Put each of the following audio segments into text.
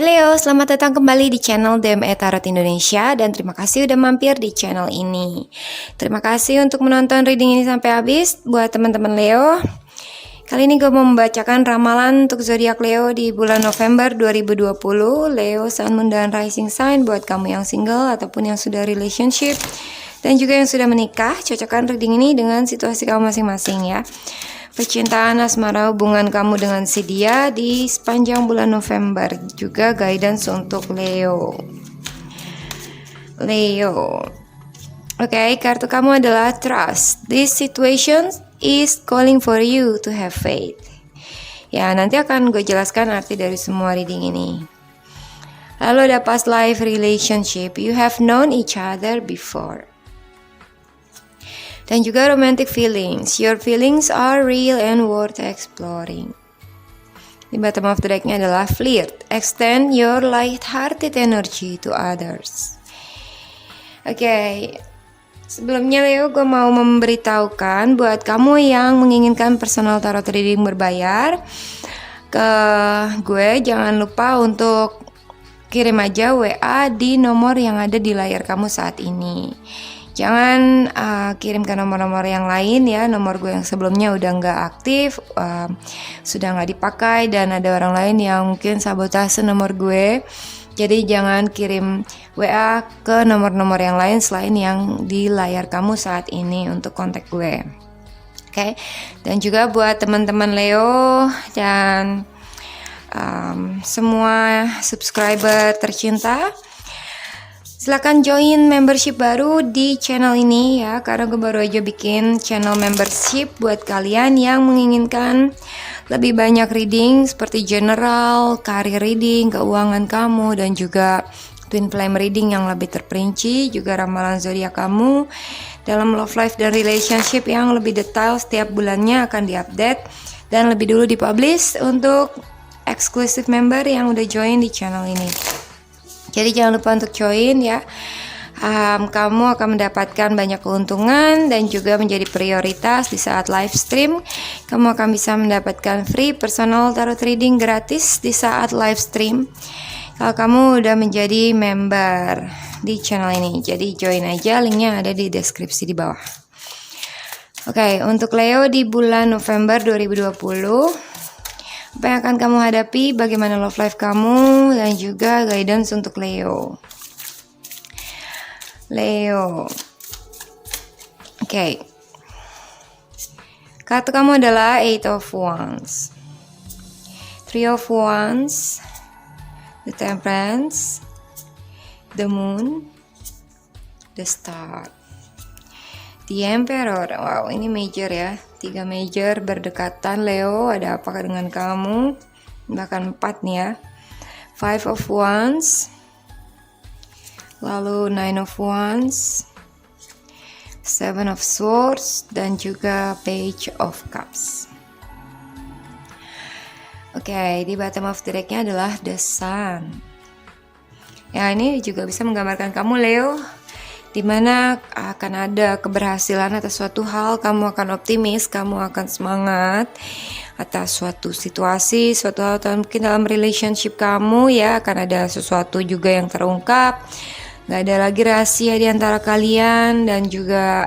Leo, selamat datang kembali di channel DME Tarot Indonesia dan terima kasih udah mampir di channel ini. Terima kasih untuk menonton reading ini sampai habis. Buat teman-teman Leo, kali ini gue mau membacakan ramalan untuk zodiak Leo di bulan November 2020. Leo, Sun, Moon, dan Rising Sign buat kamu yang single ataupun yang sudah relationship dan juga yang sudah menikah. Cocokkan reading ini dengan situasi kamu masing-masing ya. Percintaan, asmara, hubungan kamu dengan si dia di sepanjang bulan November. Juga guidance untuk Leo. Oke, kartu kamu adalah Trust. This situation is calling for you to have faith. Ya, nanti akan gue jelaskan arti dari semua reading ini. Lalu ada past life relationship. You have known each other before. Dan juga romantic feelings. Your feelings are real and worth exploring. Di bottom of the deck-nya adalah flirt. Extend your light-hearted energy to others. Oke. Sebelumnya Leo, gue mau memberitahukan buat kamu yang menginginkan personal tarot reading berbayar ke gue, jangan lupa untuk kirim aja WA di nomor yang ada di layar kamu saat ini. Jangan kirim ke nomor-nomor yang lain ya. Nomor gue yang sebelumnya udah nggak aktif, sudah nggak dipakai, dan ada orang lain yang mungkin sabotase nomor gue. Jadi jangan kirim WA ke nomor-nomor yang lain selain yang di layar kamu saat ini untuk kontak gue. Oke. Dan juga buat teman-teman Leo dan semua subscriber tercinta, silakan join membership baru di channel ini ya, karena gue baru aja bikin channel membership buat kalian yang menginginkan lebih banyak reading seperti general, career reading, keuangan kamu, dan juga twin flame reading yang lebih terperinci, juga ramalan zodiak kamu dalam love life dan relationship yang lebih detail setiap bulannya akan diupdate dan lebih dulu dipublish untuk eksklusif member yang udah join di channel ini. Jadi jangan lupa untuk join ya. Kamu akan mendapatkan banyak keuntungan dan juga menjadi prioritas di saat live stream. Kamu akan bisa mendapatkan free personal tarot reading gratis di saat live stream kalau kamu udah menjadi member di channel ini. Jadi join aja, linknya ada di deskripsi di bawah. Oke, untuk Leo di bulan November 2020, apa yang akan kamu hadapi, bagaimana love life kamu, dan juga guidance untuk Leo. Oke. Kartu kamu adalah Eight of Wands, Three of Wands, The Temperance, The Moon, The Star, The Emperor. Wow, ini major ya. 3 major berdekatan Leo. Ada apakah dengan kamu? Bahkan 4 nih ya. Five of Wands, lalu Nine of Wands, Seven of Swords, dan juga Page of Cups. Oke, di bottom of the deck-nya adalah The Sun. Ya, ini juga bisa menggambarkan kamu Leo, dimana akan ada keberhasilan atas suatu hal, kamu akan optimis, kamu akan semangat atas suatu situasi, suatu hal, atau mungkin dalam relationship kamu ya, akan ada sesuatu juga yang terungkap, gak ada lagi rahasia di antara kalian, dan juga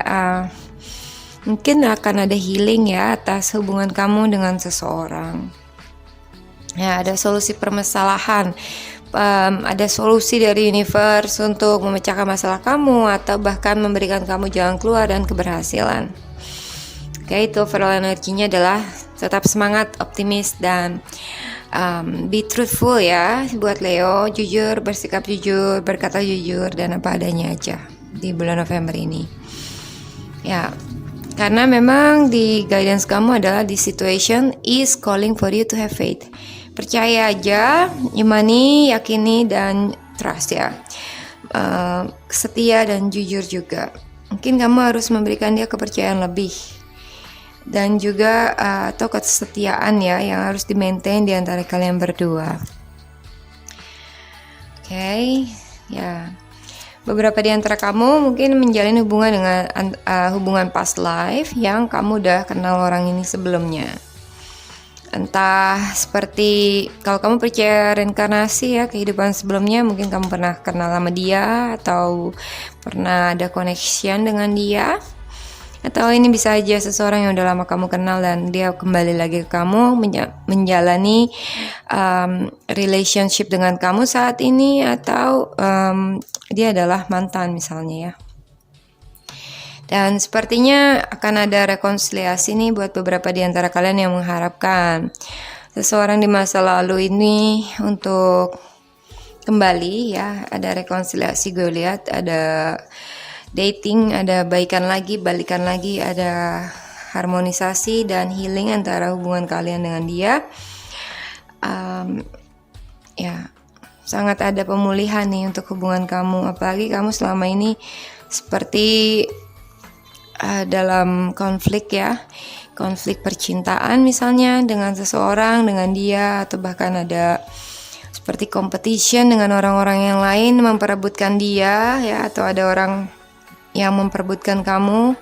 mungkin akan ada healing ya atas hubungan kamu dengan seseorang. Ya, ada solusi permasalahan. Ada solusi dari universe untuk memecahkan masalah kamu atau bahkan memberikan kamu jalan keluar dan keberhasilan. Oke, itu overall energinya adalah tetap semangat, optimis, dan be truthful ya buat Leo. Jujur, bersikap jujur, berkata jujur, dan apa adanya aja di bulan November ini. Ya, karena memang di guidance kamu adalah the situation is calling for you to have faith. Percaya aja, imani, yakini, dan trust ya. Setia dan jujur juga. Mungkin kamu harus memberikan dia kepercayaan lebih. Dan juga atau kesetiaan ya yang harus di-maintain di antara kalian berdua. Oke, ya. Beberapa di antara kamu mungkin menjalin hubungan dengan hubungan past life yang kamu udah kenal orang ini sebelumnya. Entah seperti kalau kamu percaya reinkarnasi ya, kehidupan sebelumnya mungkin kamu pernah kenal sama dia atau pernah ada connection dengan dia. Atau ini bisa aja seseorang yang udah lama kamu kenal dan dia kembali lagi ke kamu menjalani relationship dengan kamu saat ini, atau dia adalah mantan misalnya ya. Dan sepertinya akan ada rekonsiliasi nih buat beberapa di antara kalian yang mengharapkan seseorang di masa lalu ini untuk kembali ya. Ada rekonsiliasi, gue lihat ada dating, ada baikan lagi, balikan lagi, ada harmonisasi dan healing antara hubungan kalian dengan dia. Ya, sangat ada pemulihan nih untuk hubungan kamu. Apalagi kamu selama ini seperti dalam konflik ya, konflik percintaan misalnya dengan seseorang, dengan dia, atau bahkan ada seperti competition dengan orang-orang yang lain memperebutkan dia ya, atau ada orang yang memperebutkan kamu,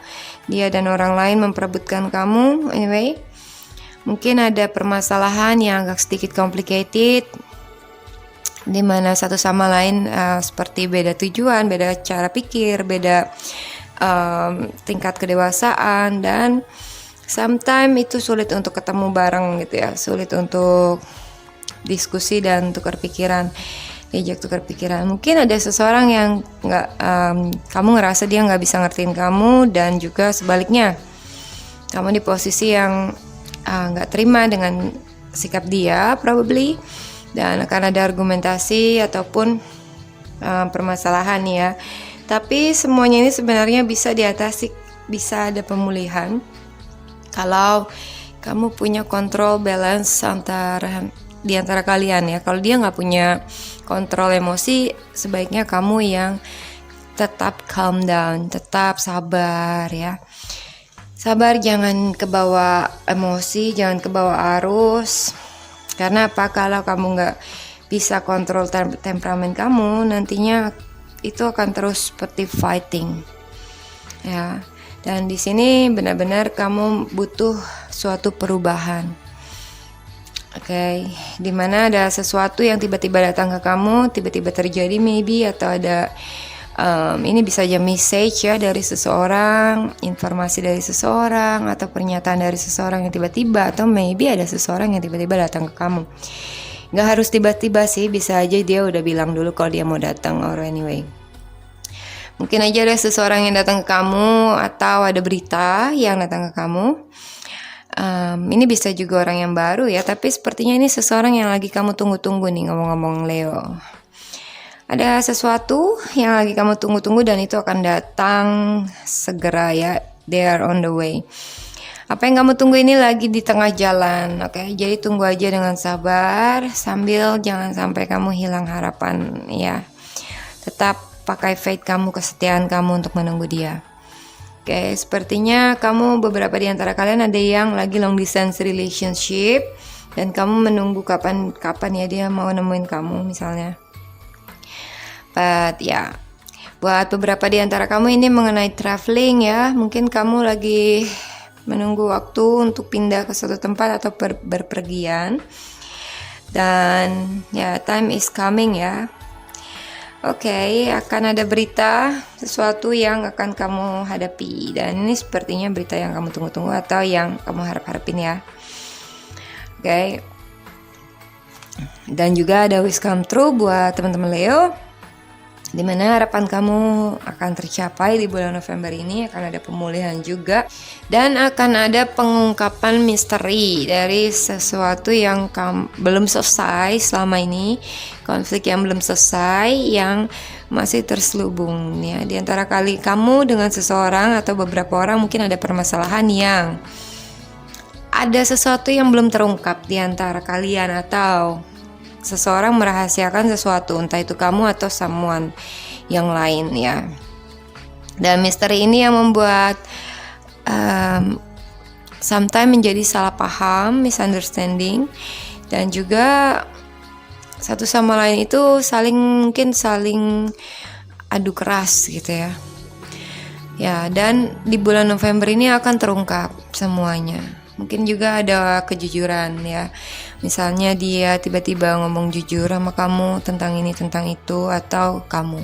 dia dan orang lain memperebutkan kamu. Anyway, mungkin ada permasalahan yang agak sedikit complicated, di mana satu sama lain seperti beda tujuan, beda cara pikir, beda tingkat kedewasaan, dan sometimes itu sulit untuk ketemu bareng gitu ya, sulit untuk diskusi dan tukar pikiran, diajak tukar pikiran. Mungkin ada seseorang yang kamu ngerasa dia nggak bisa ngertiin kamu, dan juga sebaliknya kamu di posisi yang nggak terima dengan sikap dia probably, dan akan ada argumentasi ataupun permasalahan ya. Tapi semuanya ini sebenarnya bisa diatasi, bisa ada pemulihan kalau kamu punya kontrol balance di antara kalian ya. Kalau dia nggak punya kontrol emosi, sebaiknya kamu yang tetap calm down, tetap sabar ya. Sabar, jangan kebawa emosi, jangan kebawa arus. Karena apa? Kalau kamu nggak bisa kontrol temperamen kamu, nantinya itu akan terus seperti fighting ya. Dan di sini benar-benar kamu butuh suatu perubahan. Oke, dimana ada sesuatu yang tiba-tiba datang ke kamu, tiba-tiba terjadi maybe, atau ada ini bisa aja message ya dari seseorang, informasi dari seseorang, atau pernyataan dari seseorang yang tiba-tiba, atau maybe ada seseorang yang tiba-tiba datang ke kamu. Gak harus tiba-tiba sih, bisa aja dia udah bilang dulu kalau dia mau datang, or anyway. Mungkin aja ada seseorang yang datang ke kamu, atau ada berita yang datang ke kamu. Ini bisa juga orang yang baru ya, tapi sepertinya ini seseorang yang lagi kamu tunggu-tunggu nih, ngomong-ngomong Leo. Ada sesuatu yang lagi kamu tunggu-tunggu dan itu akan datang segera ya, they are on the way. Apa yang kamu tunggu ini lagi di tengah jalan, oke? Jadi tunggu aja dengan sabar, sambil jangan sampai kamu hilang harapan ya. Tetap pakai faith kamu, kesetiaan kamu untuk menunggu dia. Oke, sepertinya kamu, beberapa di antara kalian ada yang lagi long distance relationship, dan kamu menunggu kapan ya dia mau nemuin kamu misalnya. But ya, buat beberapa di antara kamu ini mengenai traveling ya, mungkin kamu lagi menunggu waktu untuk pindah ke suatu tempat atau berpergian, dan ya time is coming ya. Oke, akan ada berita, sesuatu yang akan kamu hadapi, dan ini sepertinya berita yang kamu tunggu-tunggu atau yang kamu harap-harapin ya. Oke, dan juga ada wish come true buat teman-teman Leo, dimana harapan kamu akan tercapai di bulan November ini. Akan ada pemulihan juga, dan akan ada pengungkapan misteri dari sesuatu yang belum selesai selama ini, konflik yang belum selesai, yang masih terselubung ya. Di antara kamu dengan seseorang atau beberapa orang mungkin ada permasalahan yang ada sesuatu yang belum terungkap di antara kalian, atau seseorang merahasiakan sesuatu, entah itu kamu atau someone yang lain ya. Dan misteri ini yang membuat sometimes menjadi salah paham, misunderstanding, dan juga satu sama lain itu mungkin saling adu keras gitu ya. Ya, dan di bulan November ini akan terungkap semuanya. Mungkin juga ada kejujuran ya. Misalnya dia tiba-tiba ngomong jujur sama kamu tentang ini tentang itu, atau kamu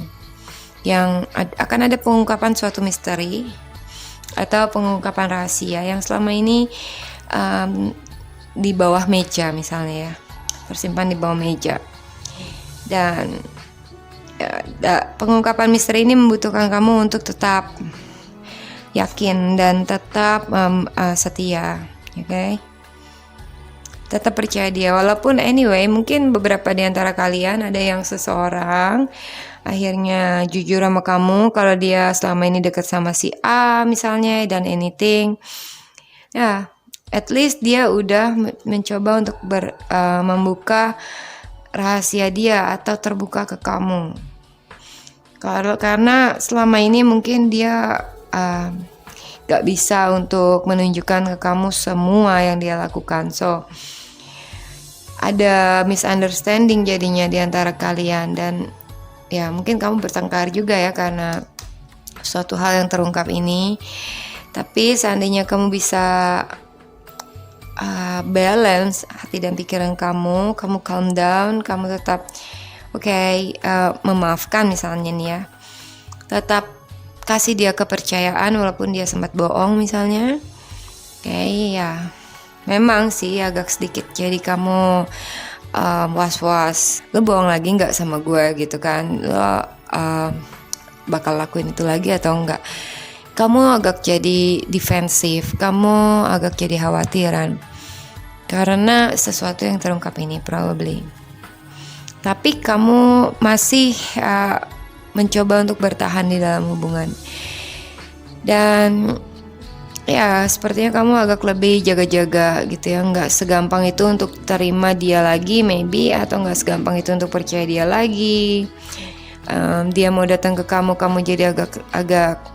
yang akan ada pengungkapan suatu misteri atau pengungkapan rahasia yang selama ini di bawah meja misalnya ya, tersimpan di bawah meja. Dan pengungkapan misteri ini membutuhkan kamu untuk tetap yakin dan tetap setia, oke? Tetap percaya dia, walaupun anyway mungkin beberapa di antara kalian ada yang seseorang akhirnya jujur sama kamu kalau dia selama ini dekat sama si A misalnya dan anything. Ya, at least dia udah mencoba untuk membuka rahasia dia atau terbuka ke kamu. Karena selama ini mungkin dia gak bisa untuk menunjukkan ke kamu semua yang dia lakukan. So, ada misunderstanding jadinya di antara kalian. Dan ya mungkin kamu bertengkar juga ya karena suatu hal yang terungkap ini. Tapi seandainya kamu bisa balance hati dan pikiran kamu calm down, kamu tetap memaafkan misalnya nih ya, tetap kasih dia kepercayaan walaupun dia sempat bohong misalnya. Ya memang sih agak sedikit jadi kamu was-was, lo bohong lagi nggak sama gue gitu kan, lo bakal lakuin itu lagi atau enggak. Kamu agak jadi defensif, kamu agak jadi khawatiran karena sesuatu yang terungkap ini probably. Tapi kamu masih mencoba untuk bertahan di dalam hubungan. Dan ya sepertinya kamu agak lebih jaga-jaga gitu ya, nggak segampang itu untuk terima dia lagi maybe, atau nggak segampang itu untuk percaya dia lagi. Dia mau datang ke kamu jadi agak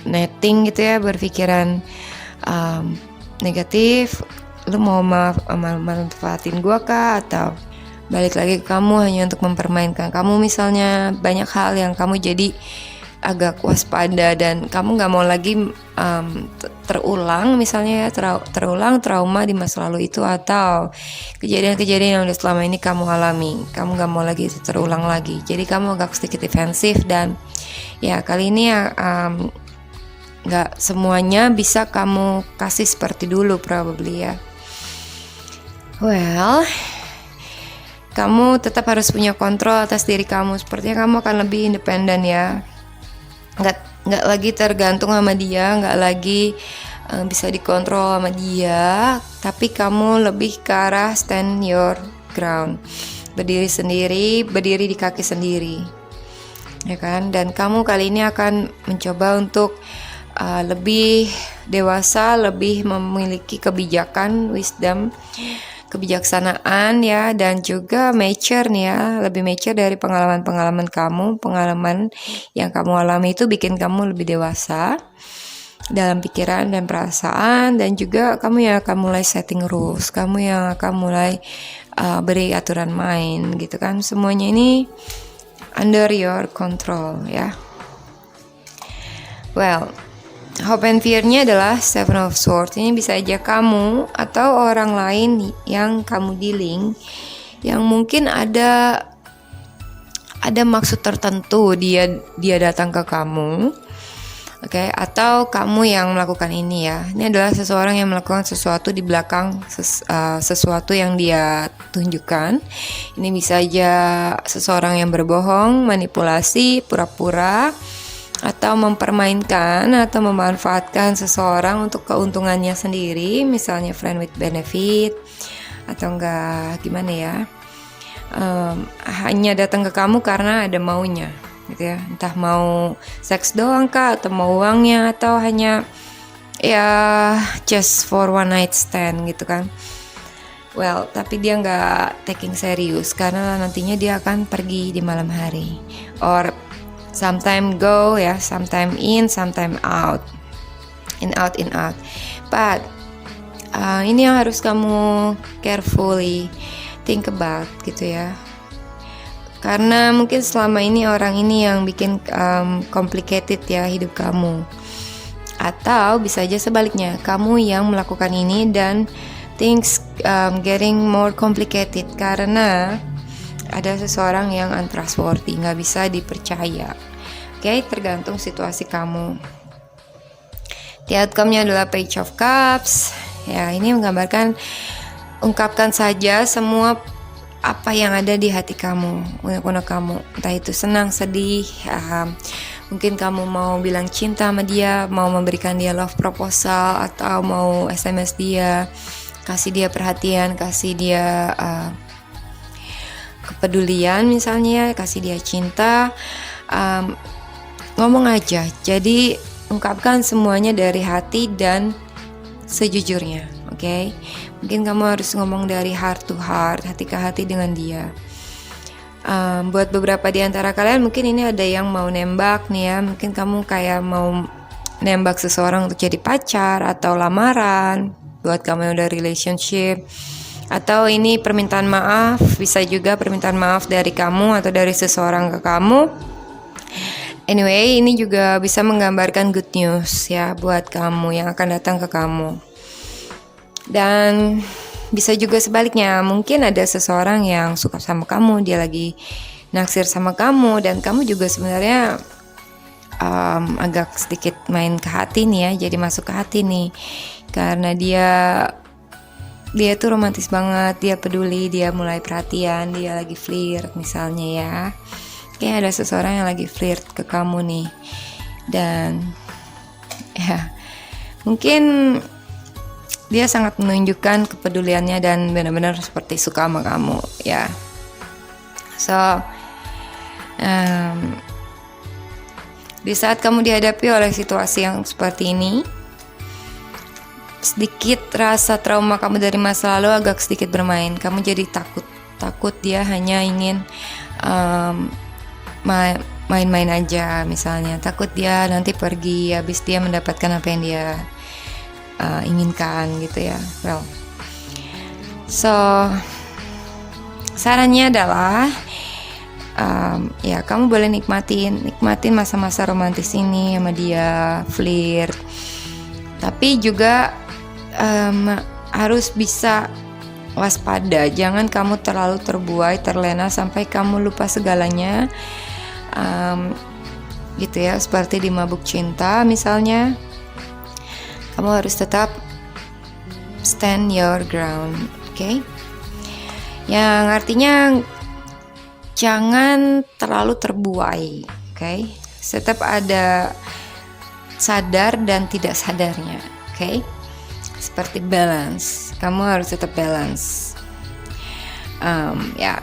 netting gitu ya, berpikiran negatif. Lu mau manfaatin gua kah, atau balik lagi ke kamu hanya untuk mempermainkan kamu misalnya. Banyak hal yang kamu jadi agak waspada dan kamu gak mau lagi terulang misalnya ya, terulang trauma di masa lalu itu, atau kejadian-kejadian yang udah selama ini kamu alami, kamu gak mau lagi itu terulang lagi. Jadi kamu agak sedikit defensif. Dan ya kali ini gak semuanya bisa kamu kasih seperti dulu probably ya. Well, kamu tetap harus punya kontrol atas diri kamu. Sepertinya kamu akan lebih independen ya. Nggak lagi tergantung sama dia, nggak lagi bisa dikontrol sama dia. Tapi kamu lebih ke arah stand your ground, berdiri sendiri, berdiri di kaki sendiri, ya kan? Dan kamu kali ini akan mencoba untuk lebih dewasa, lebih memiliki kebijakan, wisdom, kebijaksanaan ya, dan juga mature nih ya, lebih mature dari pengalaman-pengalaman kamu. Pengalaman yang kamu alami itu bikin kamu lebih dewasa dalam pikiran dan perasaan, dan juga kamu yang akan mulai setting rules, kamu yang akan mulai beri aturan main gitu kan. Semuanya ini under your control ya. Well, hope and fear-nya adalah Seven of Swords. Ini bisa aja kamu atau orang lain yang kamu dealing yang mungkin ada maksud tertentu dia datang ke kamu. Oke, atau kamu yang melakukan ini ya. Ini adalah seseorang yang melakukan sesuatu di belakang sesuatu yang dia tunjukkan. Ini bisa aja seseorang yang berbohong, manipulasi, pura-pura, atau mempermainkan atau memanfaatkan seseorang untuk keuntungannya sendiri, misalnya friend with benefit, atau enggak gimana ya, hanya datang ke kamu karena ada maunya gitu ya, entah mau seks doang kah, atau mau uangnya, atau hanya ya just for one night stand gitu kan. Well, tapi dia nggak taking serius karena nantinya dia akan pergi di malam hari, or sometime go ya, sometime in, sometime out, in out. But ini yang harus kamu carefully think about gitu ya. Karena mungkin selama ini orang ini yang bikin complicated ya hidup kamu. Atau bisa aja sebaliknya, kamu yang melakukan ini dan things getting more complicated karena ada seseorang yang untrustworthy, nggak bisa dipercaya. Oke, tergantung situasi kamu. The outcome-nya adalah Page of Cups. Ya, ini menggambarkan ungkapkan saja semua apa yang ada di hati kamu, unek-unek kamu. Entah itu senang, sedih, mungkin kamu mau bilang cinta sama dia, mau memberikan dia love proposal, atau mau SMS dia, kasih dia perhatian, kasih dia kepedulian misalnya, kasih dia cinta. Ngomong aja, jadi ungkapkan semuanya dari hati dan sejujurnya, oke? Mungkin kamu harus ngomong dari heart to heart, hati ke hati dengan dia. Buat beberapa di antara kalian mungkin ini ada yang mau nembak nih ya, mungkin kamu kayak mau nembak seseorang untuk jadi pacar atau lamaran, buat kamu yang udah relationship. Atau ini permintaan maaf, bisa juga permintaan maaf dari kamu atau dari seseorang ke kamu. Anyway, ini juga bisa menggambarkan good news ya buat kamu yang akan datang ke kamu. Dan bisa juga sebaliknya, mungkin ada seseorang yang suka sama kamu, dia lagi naksir sama kamu, dan kamu juga sebenarnya agak sedikit main ke hati nih ya, jadi masuk ke hati nih. Karena dia tuh romantis banget, dia peduli, dia mulai perhatian, dia lagi flirt misalnya ya. Kayak ada seseorang yang lagi flirt ke kamu nih. Dan ya, mungkin dia sangat menunjukkan kepeduliannya dan benar-benar seperti suka sama kamu ya. So, di saat kamu dihadapi oleh situasi yang seperti ini, sedikit rasa trauma kamu dari masa lalu agak sedikit bermain. Kamu jadi takut dia hanya ingin main-main aja misalnya. Takut dia nanti pergi habis dia mendapatkan apa yang dia inginkan gitu ya. Well, so sarannya adalah ya kamu boleh nikmatin masa-masa romantis ini sama dia, flirt. Tapi juga harus bisa waspada, jangan kamu terlalu terbuai, terlena sampai kamu lupa segalanya, gitu ya, seperti di Mabuk Cinta misalnya. Kamu harus tetap stand your ground, oke? Yang artinya jangan terlalu terbuai, oke? Tetap ada sadar dan tidak sadarnya, oke? Seperti balance, kamu harus tetap balance. Ya,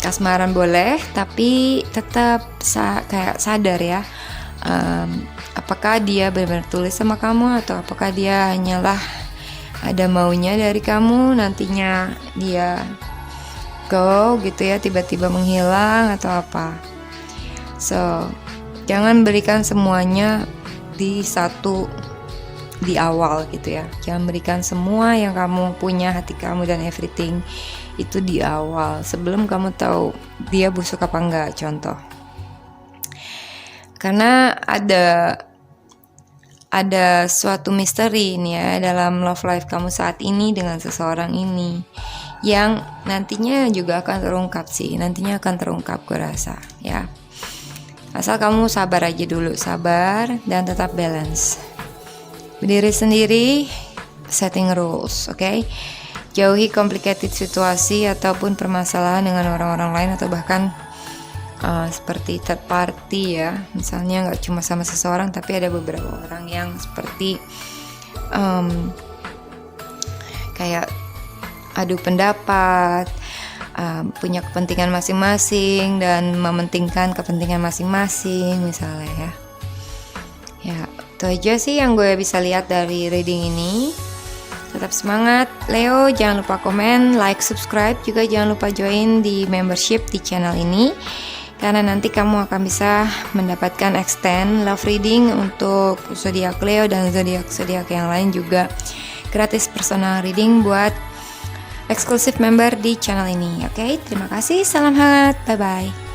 kasmaran boleh, tapi tetap kayak sadar ya. Apakah dia benar-benar tulus sama kamu atau apakah dia hanyalah ada maunya dari kamu, nantinya dia go gitu ya, tiba-tiba menghilang atau apa. So, jangan berikan semuanya di awal gitu ya. Jangan berikan semua yang kamu punya, hati kamu dan everything itu di awal, sebelum kamu tahu dia busuk apa enggak, contoh. Karena ada suatu misteri nih ya dalam love life kamu saat ini dengan seseorang ini, yang nantinya juga akan terungkap sih, nantinya akan terungkap gue rasa ya. Asal kamu sabar aja dulu, sabar dan tetap balance. Berdiri sendiri, setting rules, oke? Jauhi complicated situasi ataupun permasalahan dengan orang-orang lain atau bahkan seperti third party ya. Misalnya nggak cuma sama seseorang, tapi ada beberapa orang yang seperti kayak adu pendapat, punya kepentingan masing-masing dan mementingkan kepentingan masing-masing misalnya ya. Ya, itu aja sih yang gue bisa lihat dari reading ini. Tetap semangat Leo, jangan lupa komen, like, subscribe, juga jangan lupa join di membership di channel ini, karena nanti kamu akan bisa mendapatkan extend love reading untuk zodiak Leo dan zodiak yang lain, juga gratis personal reading buat eksklusif member di channel ini. Oke, terima kasih, salam hangat, bye bye.